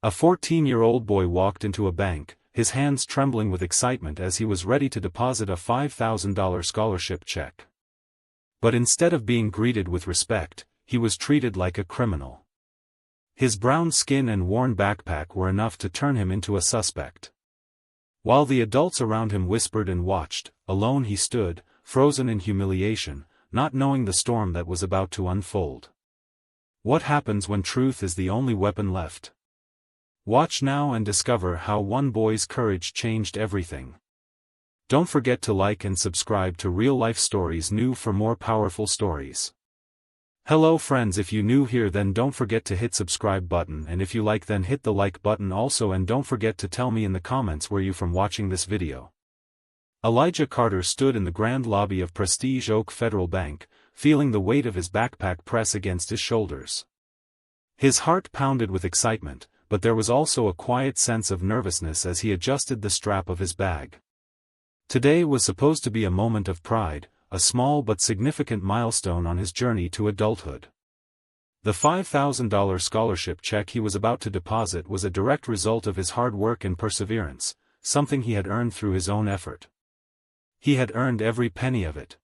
A 14-year-old boy walked into a bank, his hands trembling with excitement as he was ready to deposit a $5,000 scholarship check. But instead of being greeted with respect, he was treated like a criminal. His brown skin and worn backpack were enough to turn him into a suspect. While the adults around him whispered and watched, alone he stood, frozen in humiliation, not knowing the storm that was about to unfold. What happens when truth is the only weapon left? Watch now and discover how one boy's courage changed everything. Don't forget to like and subscribe to Real Life Stories New for more powerful stories. Hello friends, if you new here then don't forget to hit subscribe button, and if you like then hit the like button also, and don't forget to tell me in the comments where you from watching this video. Elijah Carter stood in the grand lobby of Prestige Oak Federal Bank, feeling the weight of his backpack press against his shoulders. His heart pounded with excitement, but there was also a quiet sense of nervousness as he adjusted the strap of his bag. Today was supposed to be a moment of pride, a small but significant milestone on his journey to adulthood. The $5,000 scholarship check he was about to deposit was a direct result of his hard work and perseverance, something he had earned through his own effort. He had earned every penny of it.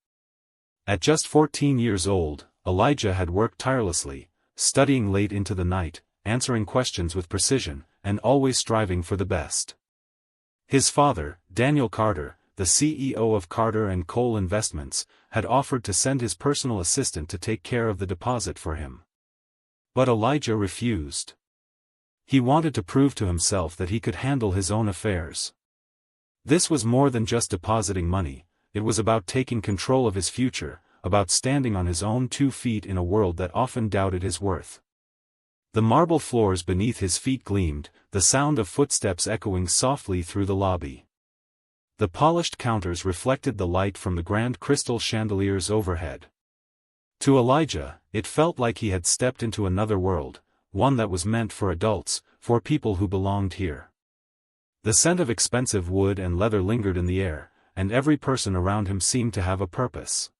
At just 14 years old, Elijah had worked tirelessly, studying late into the night, answering questions with precision, and always striving for the best. His father, Daniel Carter, the CEO of Carter & Cole Investments, had offered to send his personal assistant to take care of the deposit for him. But Elijah refused. He wanted to prove to himself that he could handle his own affairs. This was more than just depositing money, it was about taking control of his future, about standing on his own 2 feet in a world that often doubted his worth. The marble floors beneath his feet gleamed, the sound of footsteps echoing softly through the lobby. The polished counters reflected the light from the grand crystal chandeliers overhead. To Elijah, it felt like he had stepped into another world, one that was meant for adults, for people who belonged here. The scent of expensive wood and leather lingered in the air, and every person around him seemed to have a purpose.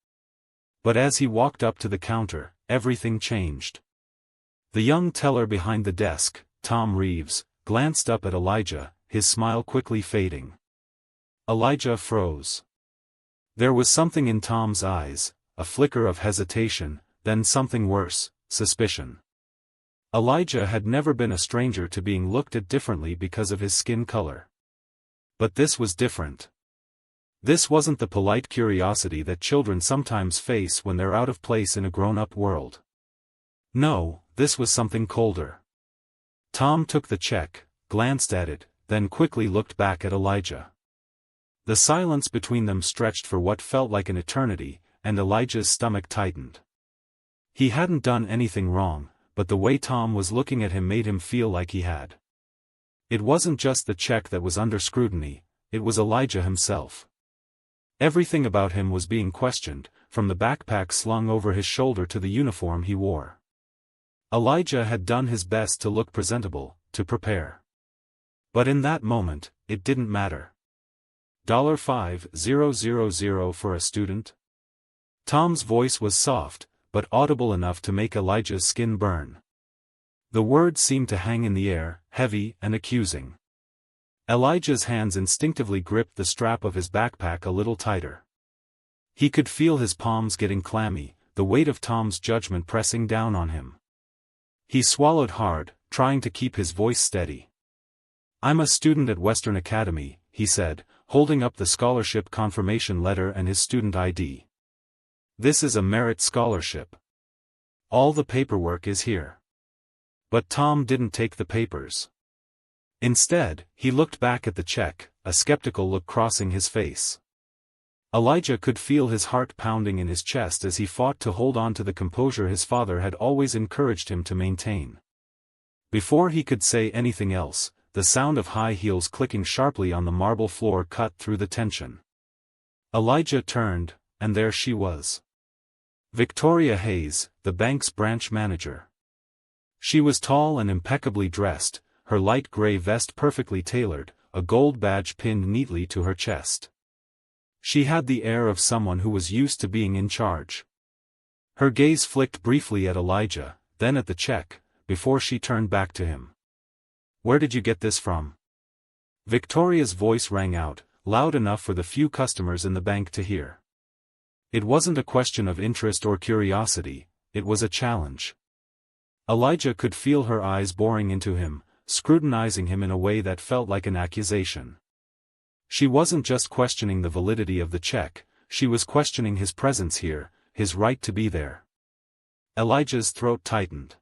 But as he walked up to the counter, everything changed. The young teller behind the desk, Tom Reeves, glanced up at Elijah, his smile quickly fading. Elijah froze. There was something in Tom's eyes, a flicker of hesitation, then something worse, suspicion. Elijah had never been a stranger to being looked at differently because of his skin color. But this was different. This wasn't the polite curiosity that children sometimes face when they're out of place in a grown-up world. No, this was something colder. Tom took the check, glanced at it, then quickly looked back at Elijah. The silence between them stretched for what felt like an eternity, and Elijah's stomach tightened. He hadn't done anything wrong, but the way Tom was looking at him made him feel like he had. It wasn't just the check that was under scrutiny, it was Elijah himself. Everything about him was being questioned, from the backpack slung over his shoulder to the uniform he wore. Elijah had done his best to look presentable, to prepare. But in that moment, it didn't matter. $5,000 for a student? Tom's voice was soft, but audible enough to make Elijah's skin burn. The words seemed to hang in the air, heavy and accusing. Elijah's hands instinctively gripped the strap of his backpack a little tighter. He could feel his palms getting clammy, the weight of Tom's judgment pressing down on him. He swallowed hard, trying to keep his voice steady. "I'm a student at Western Academy," he said, holding up the scholarship confirmation letter and his student ID. "This is a merit scholarship. All the paperwork is here." But Tom didn't take the papers. Instead, he looked back at the check, a skeptical look crossing his face. Elijah could feel his heart pounding in his chest as he fought to hold on to the composure his father had always encouraged him to maintain. Before he could say anything else, the sound of high heels clicking sharply on the marble floor cut through the tension. Elijah turned, and there she was. Victoria Hayes, the bank's branch manager. She was tall and impeccably dressed, her light gray vest perfectly tailored, a gold badge pinned neatly to her chest. She had the air of someone who was used to being in charge. Her gaze flicked briefly at Elijah, then at the check, before she turned back to him. Where did you get this from? Victoria's voice rang out, loud enough for the few customers in the bank to hear. It wasn't a question of interest or curiosity, it was a challenge. Elijah could feel her eyes boring into him, scrutinizing him in a way that felt like an accusation. She wasn't just questioning the validity of the check, she was questioning his presence here, his right to be there. Elijah's throat tightened.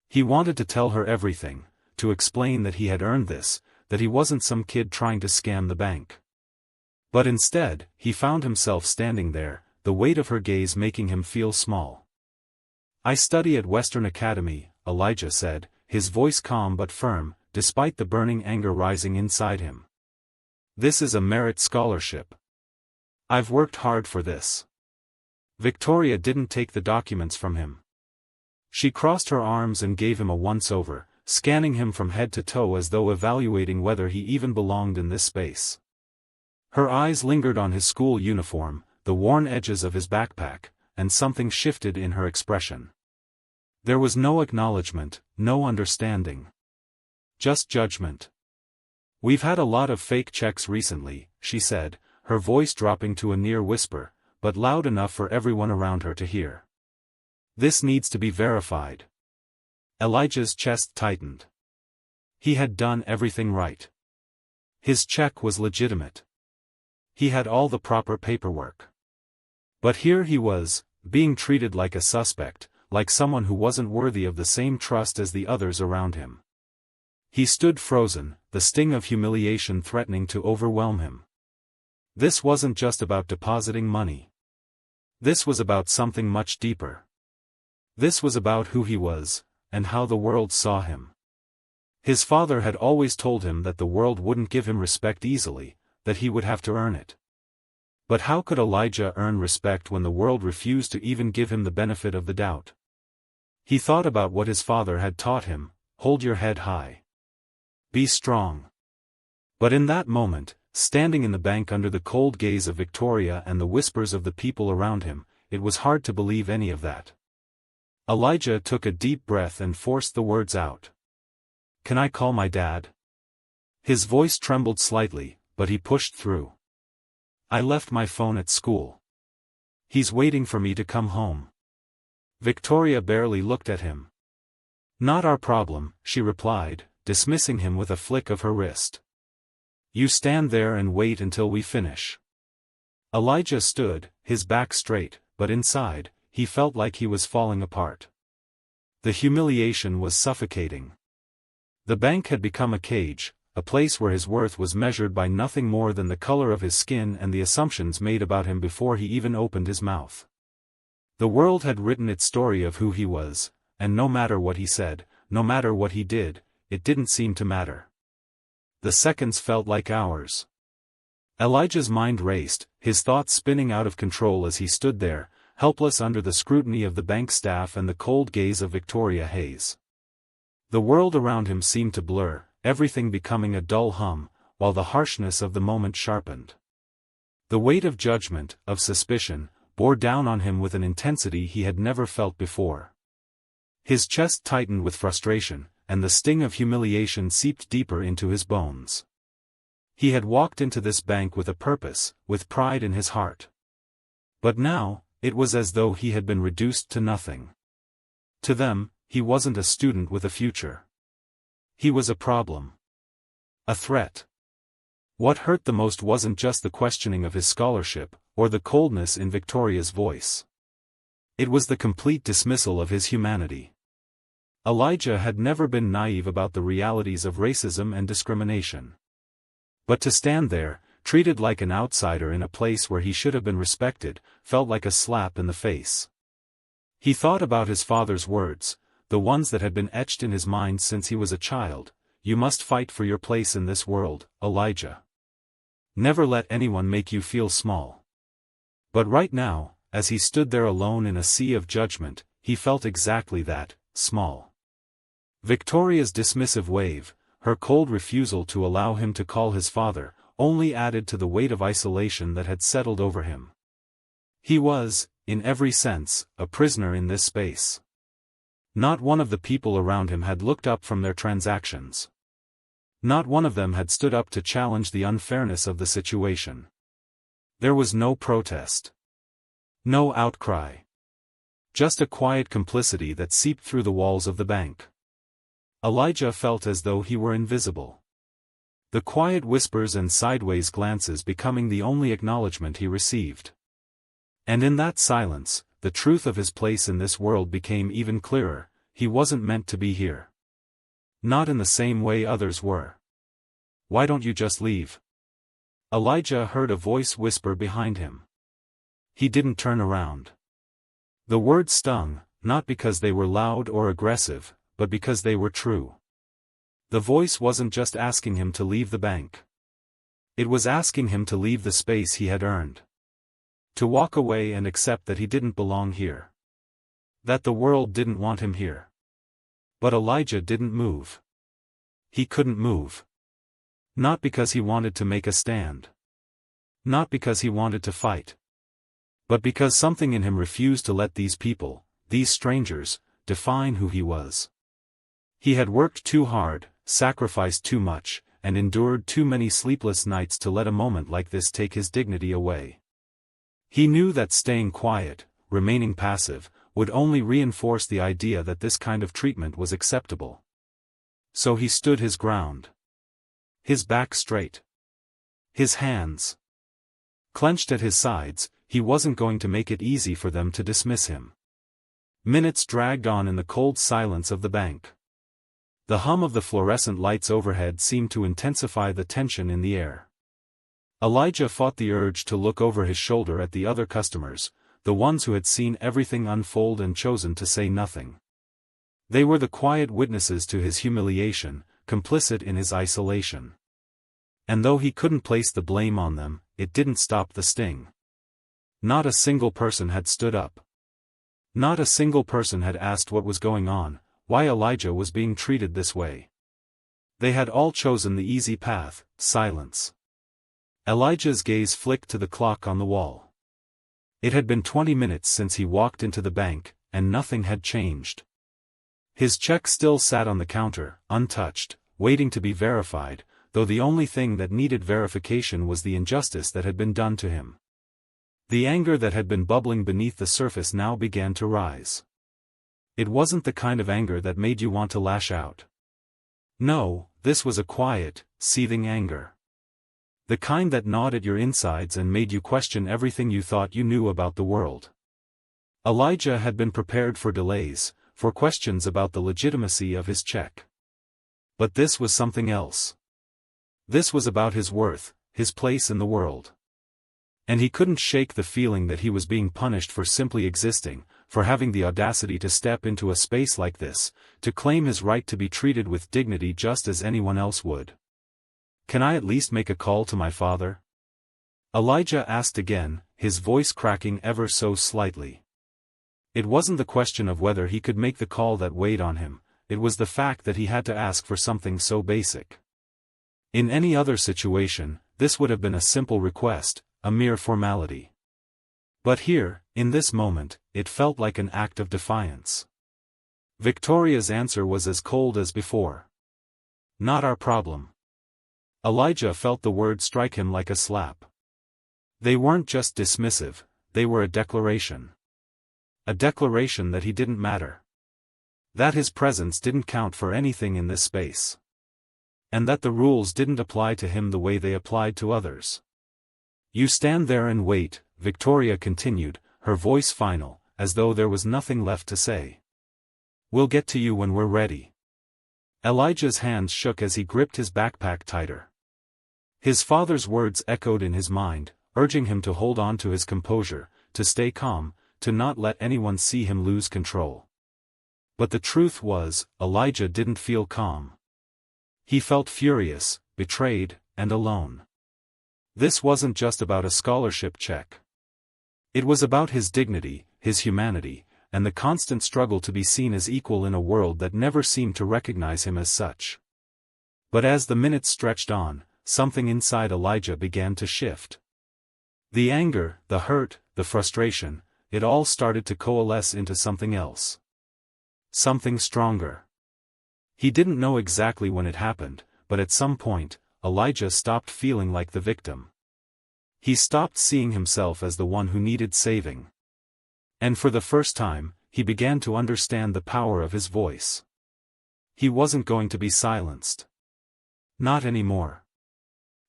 He wanted to tell her everything, to explain that he had earned this, that he wasn't some kid trying to scam the bank. But instead, he found himself standing there, the weight of her gaze making him feel small. I study at Western Academy, Elijah said, his voice calm but firm, despite the burning anger rising inside him. This is a merit scholarship. I've worked hard for this. Victoria didn't take the documents from him. She crossed her arms and gave him a once-over, scanning him from head to toe as though evaluating whether he even belonged in this space. Her eyes lingered on his school uniform, the worn edges of his backpack, and something shifted in her expression. There was no acknowledgement, no understanding. Just judgment. We've had a lot of fake checks recently, she said, her voice dropping to a near whisper, but loud enough for everyone around her to hear. This needs to be verified. Elijah's chest tightened. He had done everything right. His check was legitimate. He had all the proper paperwork. But here he was, being treated like a suspect, like someone who wasn't worthy of the same trust as the others around him. He stood frozen, the sting of humiliation threatening to overwhelm him. This wasn't just about depositing money. This was about something much deeper. This was about who he was, and how the world saw him. His father had always told him that the world wouldn't give him respect easily, that he would have to earn it. But how could Elijah earn respect when the world refused to even give him the benefit of the doubt? He thought about what his father had taught him: hold your head high. Be strong. But in that moment, standing in the bank under the cold gaze of Victoria and the whispers of the people around him, it was hard to believe any of that. Elijah took a deep breath and forced the words out. Can I call my dad? His voice trembled slightly, but he pushed through. I left my phone at school. He's waiting for me to come home. Victoria barely looked at him. Not our problem, she replied, dismissing him with a flick of her wrist. You stand there and wait until we finish. Elijah stood, his back straight, but inside, he felt like he was falling apart. The humiliation was suffocating. The bank had become a cage, a place where his worth was measured by nothing more than the color of his skin and the assumptions made about him before he even opened his mouth. The world had written its story of who he was, and no matter what he said, no matter what he did, it didn't seem to matter. The seconds felt like hours. Elijah's mind raced, his thoughts spinning out of control as he stood there, helpless under the scrutiny of the bank staff and the cold gaze of Victoria Hayes. The world around him seemed to blur, everything becoming a dull hum, while the harshness of the moment sharpened. The weight of judgment, of suspicion, bore down on him with an intensity he had never felt before. His chest tightened with frustration, and the sting of humiliation seeped deeper into his bones. He had walked into this bank with a purpose, with pride in his heart. But now, it was as though he had been reduced to nothing. To them, he wasn't a student with a future. He was a problem. A threat. What hurt the most wasn't just the questioning of his scholarship, or the coldness in Victoria's voice. It was the complete dismissal of his humanity. Elijah had never been naive about the realities of racism and discrimination. But to stand there, treated like an outsider in a place where he should have been respected, felt like a slap in the face. He thought about his father's words, the ones that had been etched in his mind since he was a child: you must fight for your place in this world, Elijah. Never let anyone make you feel small. But right now, as he stood there alone in a sea of judgment, he felt exactly that, small. Victoria's dismissive wave, her cold refusal to allow him to call his father, only added to the weight of isolation that had settled over him. He was, in every sense, a prisoner in this space. Not one of the people around him had looked up from their transactions. Not one of them had stood up to challenge the unfairness of the situation. There was no protest. No outcry. Just a quiet complicity that seeped through the walls of the bank. Elijah felt as though he were invisible. The quiet whispers and sideways glances becoming the only acknowledgement he received. And in that silence, the truth of his place in this world became even clearer. He wasn't meant to be here. Not in the same way others were. Why don't you just leave? Elijah heard a voice whisper behind him. He didn't turn around. The words stung, not because they were loud or aggressive, but because they were true. The voice wasn't just asking him to leave the bank. It was asking him to leave the space he had earned. To walk away and accept that he didn't belong here. That the world didn't want him here. But Elijah didn't move. He couldn't move. Not because he wanted to make a stand. Not because he wanted to fight. But because something in him refused to let these people, these strangers, define who he was. He had worked too hard, sacrificed too much, and endured too many sleepless nights to let a moment like this take his dignity away. He knew that staying quiet, remaining passive, would only reinforce the idea that this kind of treatment was acceptable. So he stood his ground. His back straight. His hands clenched at his sides. He wasn't going to make it easy for them to dismiss him. Minutes dragged on in the cold silence of the bank. The hum of the fluorescent lights overhead seemed to intensify the tension in the air. Elijah fought the urge to look over his shoulder at the other customers, the ones who had seen everything unfold and chosen to say nothing. They were the quiet witnesses to his humiliation, complicit in his isolation. And though he couldn't place the blame on them, it didn't stop the sting. Not a single person had stood up. Not a single person had asked what was going on, why Elijah was being treated this way. They had all chosen the easy path, silence. Elijah's gaze flicked to the clock on the wall. It had been 20 minutes since he walked into the bank, and nothing had changed. His check still sat on the counter, untouched, waiting to be verified, though the only thing that needed verification was the injustice that had been done to him. The anger that had been bubbling beneath the surface now began to rise. It wasn't the kind of anger that made you want to lash out. No, this was a quiet, seething anger. The kind that gnawed at your insides and made you question everything you thought you knew about the world. Elijah had been prepared for delays, for questions about the legitimacy of his check. But this was something else. This was about his worth, his place in the world. And he couldn't shake the feeling that he was being punished for simply existing, for having the audacity to step into a space like this, to claim his right to be treated with dignity just as anyone else would. Can I at least make a call to my father? Elijah asked again, his voice cracking ever so slightly. It wasn't the question of whether he could make the call that weighed on him, it was the fact that he had to ask for something so basic. In any other situation, this would have been a simple request, a mere formality. But here, in this moment, it felt like an act of defiance. Victoria's answer was as cold as before. Not our problem. Elijah felt the word strike him like a slap. They weren't just dismissive, they were a declaration. A declaration that he didn't matter. That his presence didn't count for anything in this space. And that the rules didn't apply to him the way they applied to others. You stand there and wait, Victoria continued, her voice final, as though there was nothing left to say. We'll get to you when we're ready. Elijah's hands shook as he gripped his backpack tighter. His father's words echoed in his mind, urging him to hold on to his composure, to stay calm, to not let anyone see him lose control. But the truth was, Elijah didn't feel calm. He felt furious, betrayed, and alone. This wasn't just about a scholarship check. It was about his dignity, his humanity, and the constant struggle to be seen as equal in a world that never seemed to recognize him as such. But as the minutes stretched on, something inside Elijah began to shift. The anger, the hurt, the frustration, it all started to coalesce into something else. Something stronger. He didn't know exactly when it happened, but at some point, Elijah stopped feeling like the victim. He stopped seeing himself as the one who needed saving. And for the first time, he began to understand the power of his voice. He wasn't going to be silenced. Not anymore.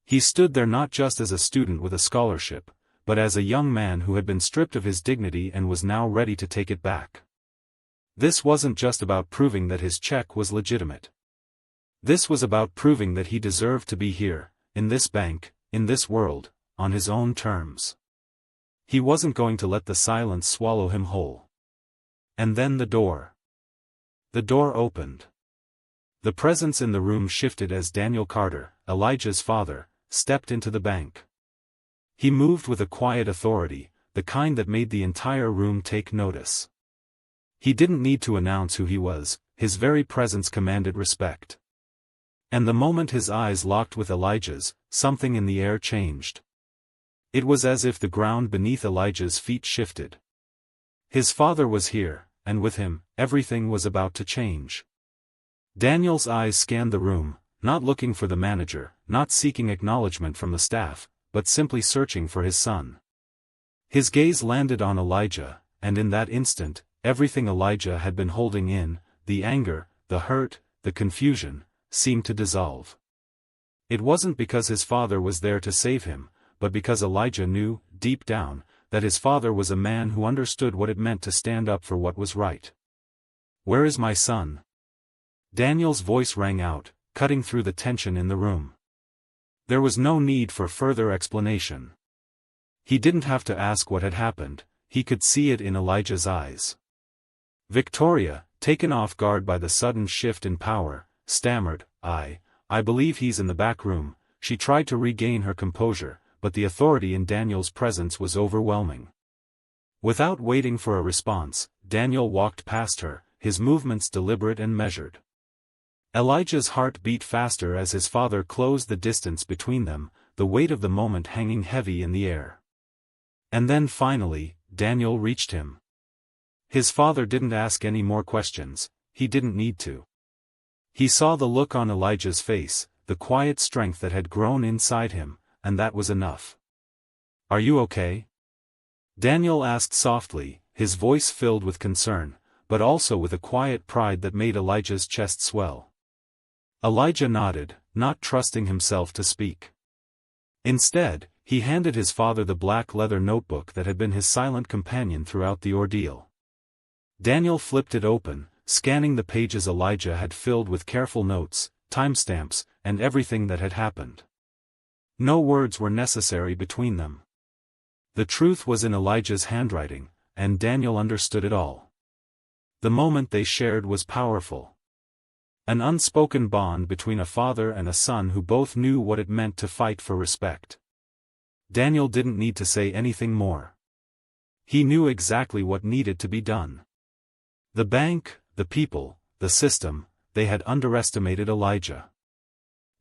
He stood there not just as a student with a scholarship, but as a young man who had been stripped of his dignity and was now ready to take it back. This wasn't just about proving that his check was legitimate. This was about proving that he deserved to be here, in this bank, in this world, on his own terms. He wasn't going to let the silence swallow him whole. And then the door. The door opened. The presence in the room shifted as Daniel Carter, Elijah's father, stepped into the bank. He moved with a quiet authority, the kind that made the entire room take notice. He didn't need to announce who he was, his very presence commanded respect. And the moment his eyes locked with Elijah's, something in the air changed. It was as if the ground beneath Elijah's feet shifted. His father was here, and with him, everything was about to change. Daniel's eyes scanned the room, not looking for the manager, not seeking acknowledgement from the staff, but simply searching for his son. His gaze landed on Elijah, and in that instant, everything Elijah had been holding in, the anger, the hurt, the confusion, seemed to dissolve. It wasn't because his father was there to save him, but because Elijah knew, deep down, that his father was a man who understood what it meant to stand up for what was right. "Where is my son?" Daniel's voice rang out, cutting through the tension in the room. There was no need for further explanation. He didn't have to ask what had happened, he could see it in Elijah's eyes. Victoria, taken off guard by the sudden shift in power, stammered, I believe he's in the back room." She tried to regain her composure, but the authority in Daniel's presence was overwhelming. Without waiting for a response, Daniel walked past her, his movements deliberate and measured. Elijah's heart beat faster as his father closed the distance between them, the weight of the moment hanging heavy in the air. And then finally, Daniel reached him. His father didn't ask any more questions, he didn't need to. He saw the look on Elijah's face, the quiet strength that had grown inside him, and that was enough. "Are you okay?" Daniel asked softly, his voice filled with concern, but also with a quiet pride that made Elijah's chest swell. Elijah nodded, not trusting himself to speak. Instead, he handed his father the black leather notebook that had been his silent companion throughout the ordeal. Daniel flipped it open, scanning the pages Elijah had filled with careful notes, timestamps, and everything that had happened. No words were necessary between them. The truth was in Elijah's handwriting, and Daniel understood it all. The moment they shared was powerful. An unspoken bond between a father and a son who both knew what it meant to fight for respect. Daniel didn't need to say anything more. He knew exactly what needed to be done. The bank, the people, the system, they had underestimated Elijah.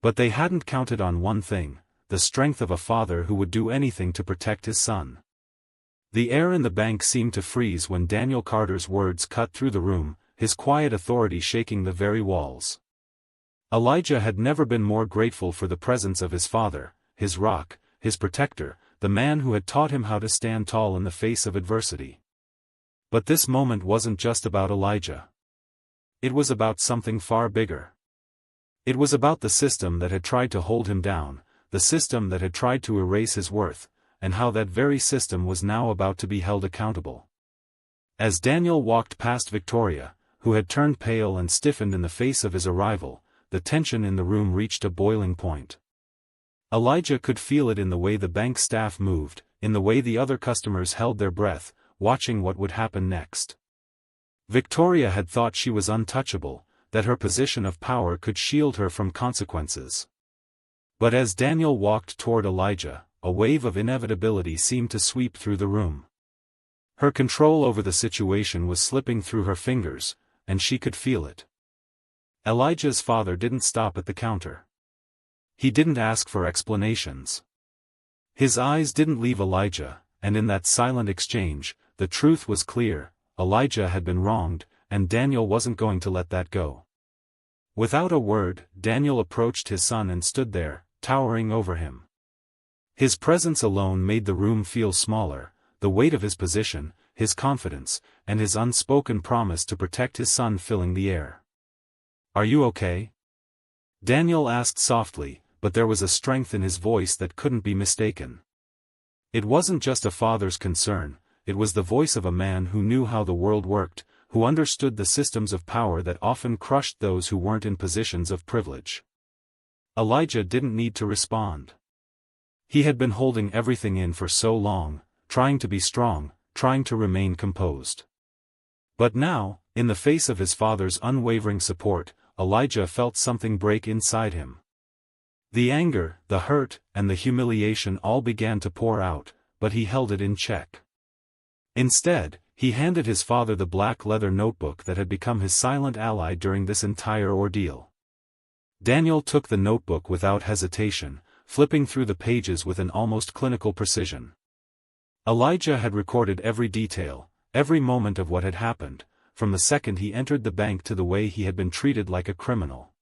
But they hadn't counted on one thing, the strength of a father who would do anything to protect his son. The air in the bank seemed to freeze when Daniel Carter's words cut through the room, his quiet authority shaking the very walls. Elijah had never been more grateful for the presence of his father, his rock, his protector, the man who had taught him how to stand tall in the face of adversity. But this moment wasn't just about Elijah. It was about something far bigger. It was about the system that had tried to hold him down, the system that had tried to erase his worth, and how that very system was now about to be held accountable. As Daniel walked past Victoria, who had turned pale and stiffened in the face of his arrival, the tension in the room reached a boiling point. Elijah could feel it in the way the bank staff moved, in the way the other customers held their breath, watching what would happen next. Victoria had thought she was untouchable, that her position of power could shield her from consequences. But as Daniel walked toward Elijah, a wave of inevitability seemed to sweep through the room. Her control over the situation was slipping through her fingers, and she could feel it. Elijah's father didn't stop at the counter. He didn't ask for explanations. His eyes didn't leave Elijah, and in that silent exchange, the truth was clear: Elijah had been wronged, and Daniel wasn't going to let that go. Without a word, Daniel approached his son and stood there, towering over him. His presence alone made the room feel smaller, the weight of his position, his confidence, and his unspoken promise to protect his son filling the air. "Are you okay?" Daniel asked softly, but there was a strength in his voice that couldn't be mistaken. It wasn't just a father's concern, it was the voice of a man who knew how the world worked, who understood the systems of power that often crushed those who weren't in positions of privilege. Elijah didn't need to respond. He had been holding everything in for so long, trying to be strong, trying to remain composed. But now, in the face of his father's unwavering support, Elijah felt something break inside him. The anger, the hurt, and the humiliation all began to pour out, but he held it in check. Instead, he handed his father the black leather notebook that had become his silent ally during this entire ordeal. Daniel took the notebook without hesitation, flipping through the pages with an almost clinical precision. Elijah had recorded every detail, every moment of what had happened, from the second he entered the bank to the way he had been treated like a criminal.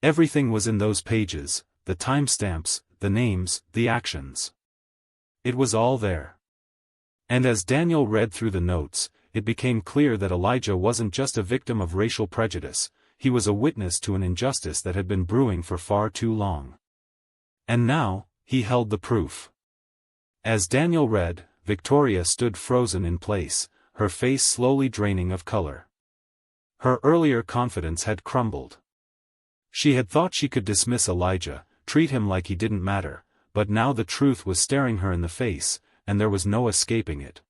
Everything was in those pages, the timestamps, the names, the actions. It was all there. And as Daniel read through the notes, it became clear that Elijah wasn't just a victim of racial prejudice, he was a witness to an injustice that had been brewing for far too long. And now, he held the proof. As Daniel read, Victoria stood frozen in place, her face slowly draining of color. Her earlier confidence had crumbled. She had thought she could dismiss Elijah, treat him like he didn't matter, but now the truth was staring her in the face, and there was no escaping it.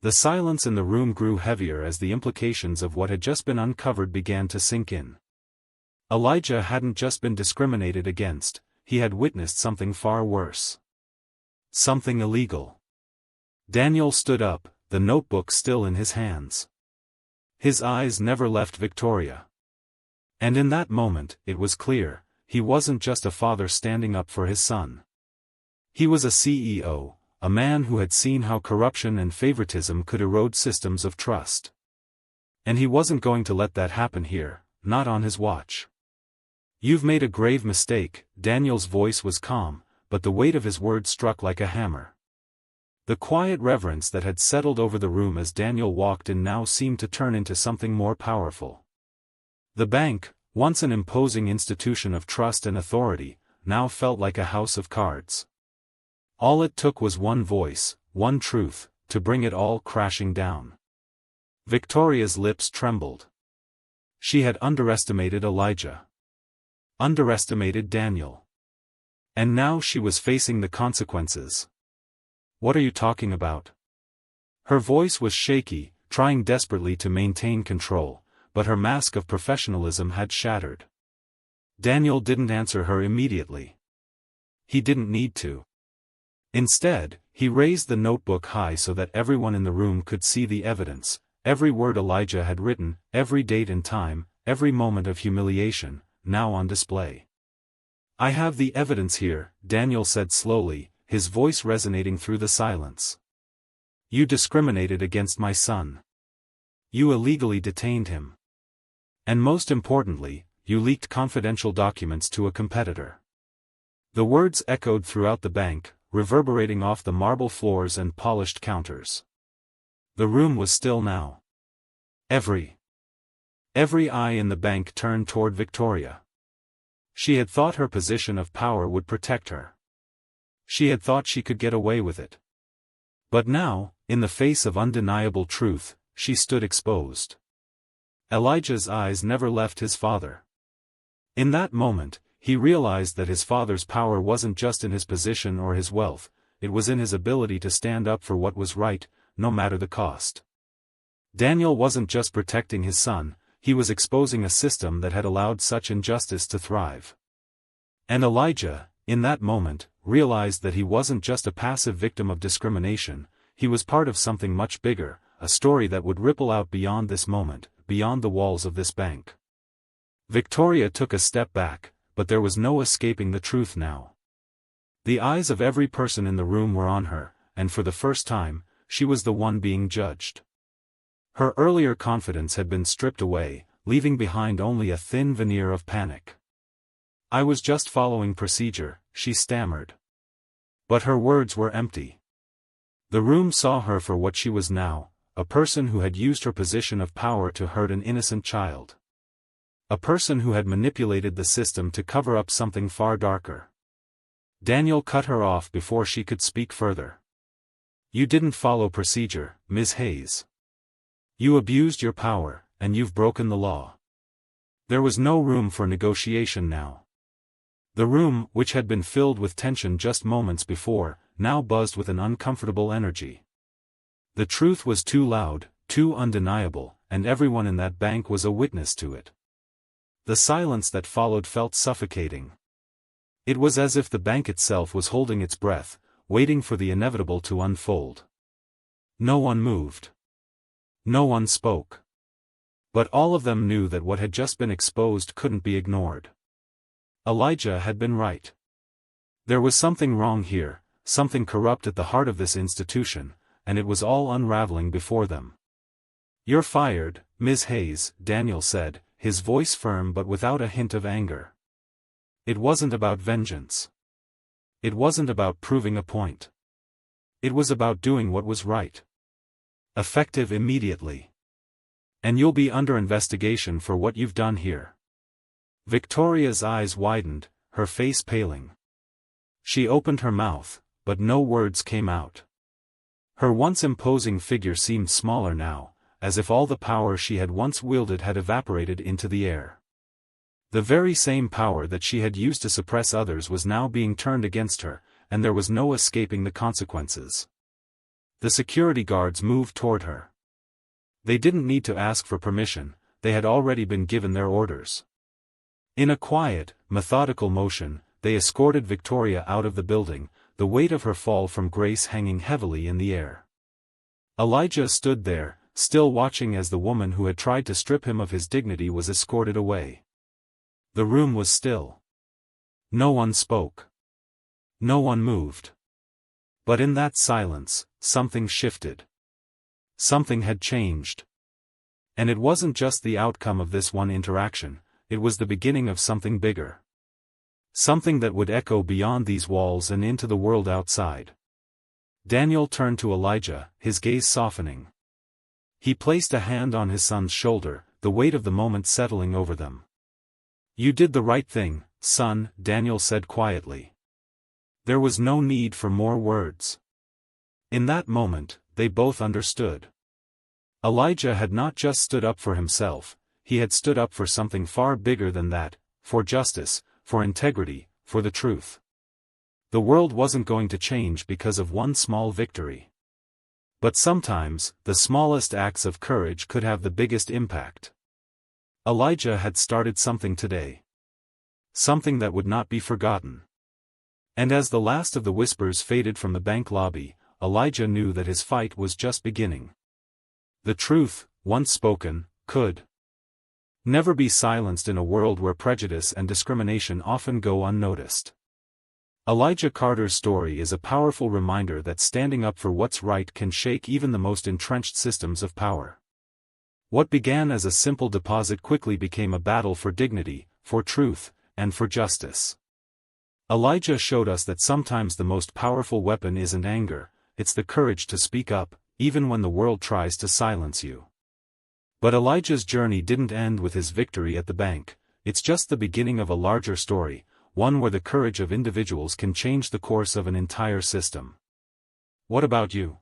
The silence in the room grew heavier as the implications of what had just been uncovered began to sink in. Elijah hadn't just been discriminated against, he had witnessed something far worse. Something illegal. Daniel stood up, the notebook still in his hands. His eyes never left Victoria. And in that moment, it was clear, he wasn't just a father standing up for his son. He was a CEO, a man who had seen how corruption and favoritism could erode systems of trust. And he wasn't going to let that happen here, not on his watch. "You've made a grave mistake," Daniel's voice was calm, but the weight of his words struck like a hammer. The quiet reverence that had settled over the room as Daniel walked in now seemed to turn into something more powerful. The bank, once an imposing institution of trust and authority, now felt like a house of cards. All it took was one voice, one truth, to bring it all crashing down. Victoria's lips trembled. She had underestimated Elijah. Underestimated Daniel. And now she was facing the consequences. "What are you talking about?" Her voice was shaky, trying desperately to maintain control, but her mask of professionalism had shattered. Daniel didn't answer her immediately. He didn't need to. Instead, he raised the notebook high so that everyone in the room could see the evidence, every word Elijah had written, every date and time, every moment of humiliation, now on display. "I have the evidence here," Daniel said slowly, his voice resonating through the silence. "You discriminated against my son. You illegally detained him. And most importantly, you leaked confidential documents to a competitor." The words echoed throughout the bank, reverberating off the marble floors and polished counters. The room was still now. Every eye in the bank turned toward Victoria. She had thought her position of power would protect her. She had thought she could get away with it. But now, in the face of undeniable truth, she stood exposed. Elijah's eyes never left his father. In that moment, he realized that his father's power wasn't just in his position or his wealth, it was in his ability to stand up for what was right, no matter the cost. Daniel wasn't just protecting his son, he was exposing a system that had allowed such injustice to thrive. And Elijah, in that moment, realized that he wasn't just a passive victim of discrimination, he was part of something much bigger, a story that would ripple out beyond this moment, beyond the walls of this bank. Victoria took a step back, but there was no escaping the truth now. The eyes of every person in the room were on her, and for the first time, she was the one being judged. Her earlier confidence had been stripped away, leaving behind only a thin veneer of panic. "I was just following procedure," she stammered. But her words were empty. The room saw her for what she was now, a person who had used her position of power to hurt an innocent child. A person who had manipulated the system to cover up something far darker. Daniel cut her off before she could speak further. "You didn't follow procedure, Ms. Hayes. You abused your power, and you've broken the law." There was no room for negotiation now. The room, which had been filled with tension just moments before, now buzzed with an uncomfortable energy. The truth was too loud, too undeniable, and everyone in that bank was a witness to it. The silence that followed felt suffocating. It was as if the bank itself was holding its breath, waiting for the inevitable to unfold. No one moved. No one spoke. But all of them knew that what had just been exposed couldn't be ignored. Elijah had been right. There was something wrong here, something corrupt at the heart of this institution, and it was all unraveling before them. "You're fired, Ms. Hayes," Daniel said, his voice firm but without a hint of anger. It wasn't about vengeance. It wasn't about proving a point. It was about doing what was right. Effective immediately. "And you'll be under investigation for what you've done here." Victoria's eyes widened, her face paling. She opened her mouth, but no words came out. Her once imposing figure seemed smaller now, as if all the power she had once wielded had evaporated into the air. The very same power that she had used to suppress others was now being turned against her, and there was no escaping the consequences. The security guards moved toward her. They didn't need to ask for permission, they had already been given their orders. In a quiet, methodical motion, they escorted Victoria out of the building, the weight of her fall from grace hanging heavily in the air. Elijah stood there, still watching as the woman who had tried to strip him of his dignity was escorted away. The room was still. No one spoke. No one moved. But in that silence, something shifted. Something had changed. And it wasn't just the outcome of this one interaction, it was the beginning of something bigger. Something that would echo beyond these walls and into the world outside. Daniel turned to Elijah, his gaze softening. He placed a hand on his son's shoulder, the weight of the moment settling over them. "You did the right thing, son," Daniel said quietly. There was no need for more words. In that moment, they both understood. Elijah had not just stood up for himself, he had stood up for something far bigger than that, for justice, for integrity, for the truth. The world wasn't going to change because of one small victory. But sometimes, the smallest acts of courage could have the biggest impact. Elijah had started something today. Something that would not be forgotten. And as the last of the whispers faded from the bank lobby, Elijah knew that his fight was just beginning. The truth, once spoken, could never be silenced in a world where prejudice and discrimination often go unnoticed. Elijah Carter's story is a powerful reminder that standing up for what's right can shake even the most entrenched systems of power. What began as a simple deposit quickly became a battle for dignity, for truth, and for justice. Elijah showed us that sometimes the most powerful weapon isn't anger, it's the courage to speak up, even when the world tries to silence you. But Elijah's journey didn't end with his victory at the bank, it's just the beginning of a larger story, one where the courage of individuals can change the course of an entire system. What about you?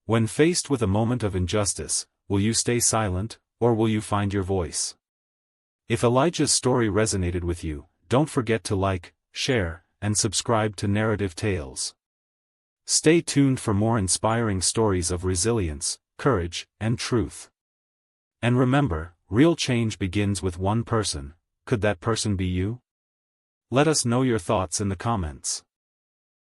When faced with a moment of injustice, will you stay silent, or will you find your voice? If Elijah's story resonated with you, don't forget to like, share, and subscribe to Narrative Tales. Stay tuned for more inspiring stories of resilience, courage, and truth. And remember, real change begins with one person. Could that person be you? Let us know your thoughts in the comments.